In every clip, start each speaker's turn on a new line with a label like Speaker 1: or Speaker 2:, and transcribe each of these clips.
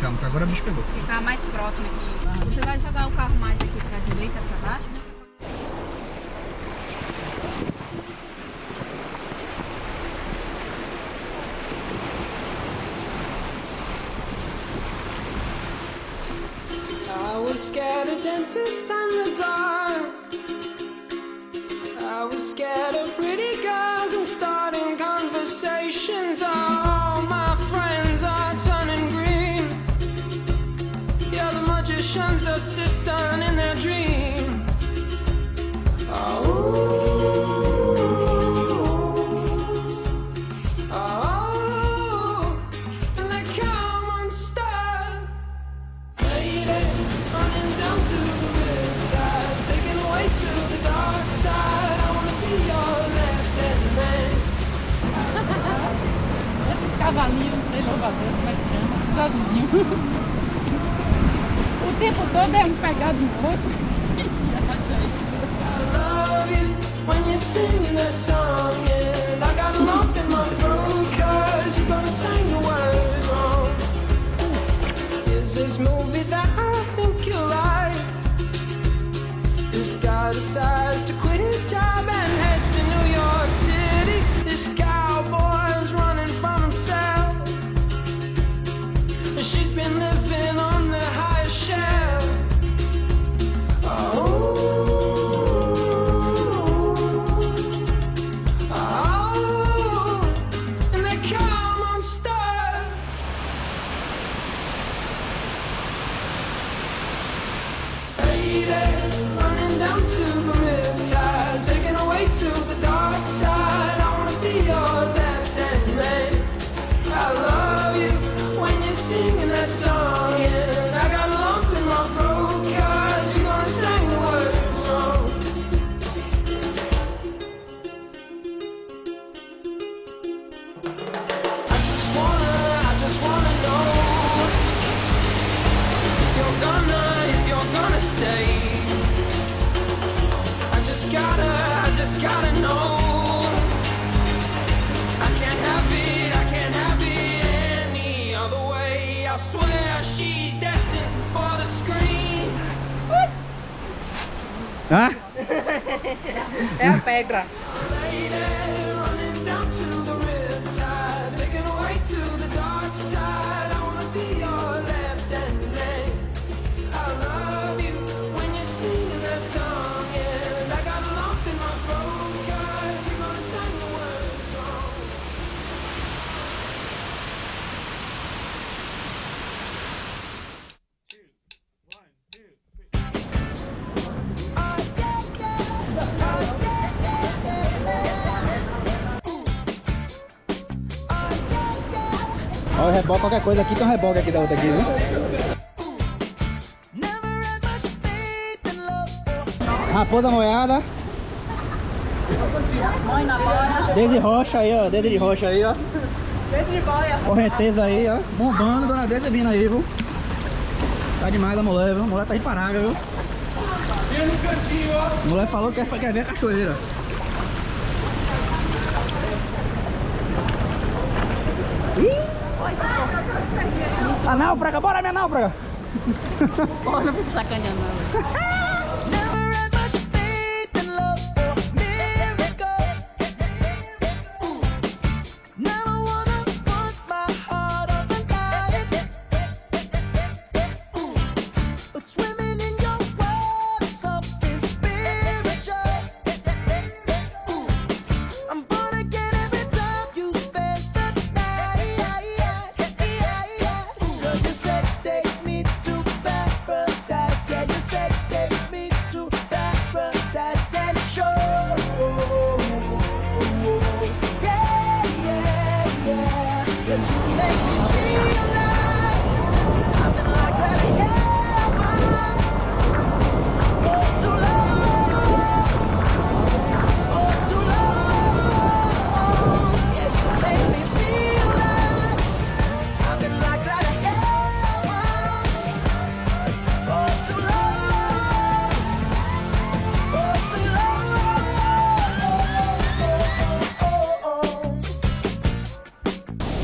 Speaker 1: calma, que agora o bicho pegou.
Speaker 2: Ficar mais próximo aqui. Você vai jogar o carro mais aqui pra direita, pra baixo?
Speaker 3: I was scared of dentists and the dark. I was scared of pretty girls and starting conversations. All my friends are turning green. Yeah, the magician's assistant in their dream. And they come unstuck. Lady, running down to the riptide, taken away to the dark side. I wanna be your left-hand man.
Speaker 4: Esses cavalinhos, não sei louvar Deus, como é que chama, traduzinho. O tempo todo é um pegado no outro.
Speaker 3: I love you when you're singing that song, and I got a lump in my throat 'cause you're gonna sing the words wrong. Is this movie that I think you like? This guy decides to quit his job and head to New York City. This cowboy's running from himself. She's been living on the highest shelf. And they come unstuck. Lady, running down to the riptide, taken away to the dark side. I wanna be your left-hand man. I love you when you're singing that song, and I got a lump in my throat 'cause you're gonna sing the words wrong. I just wanna know if you're gonna stay. I just gotta know. I can't have it any other way. I swear she's destined for the screen.
Speaker 1: Ah?
Speaker 2: É a pedra.
Speaker 3: Lady, running down to the riptide, taken away to the dark side. I wanna be your left-hand man. I love you when you're singing that song, and I got a lump in my throat 'cause you're gonna sing the words wrong.
Speaker 1: Olha o reboque, qualquer coisa aqui tem um reboque aqui da outra aqui, viu? Raposa moiada.
Speaker 2: Mãe na boia.
Speaker 1: Dedo de rocha aí, ó. Dedo de rocha aí, ó.
Speaker 2: Dedo de boia.
Speaker 1: Correnteza aí, ó. Bombando, dona Deise vindo aí, viu? Tá demais a mulher, viu? A mulher tá imparável, viu? A mulher falou que quer ver a cachoeira. A náufraga, bora minha náufraga!
Speaker 4: Porra, não fico sacaneando não.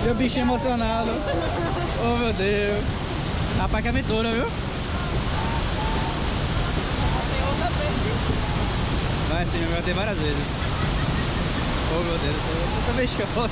Speaker 1: Meu bichinho emocionado. Oh meu Deus. Rapaz, que aventura, viu? Vai sim, eu tem várias vezes. Oh meu Deus, eu tô mexicano.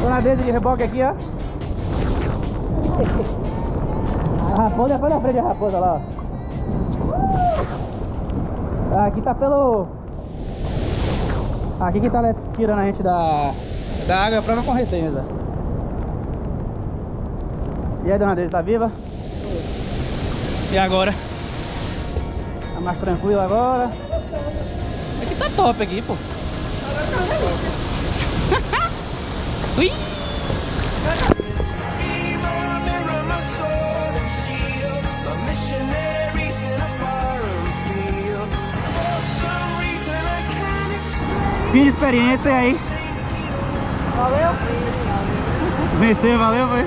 Speaker 1: Tô na mesa de reboque aqui, ó. A raposa foi na frente da raposa lá, ó. Aqui tá pelo... Aqui que tá tirando a gente da água é a própria correnteza. E aí, dona Deise, tá viva? E agora? Tá mais tranquilo agora? Aqui tá top aqui, pô. Ui! Fim de experiência, e aí?
Speaker 2: Valeu?
Speaker 1: Venceu, valeu, foi?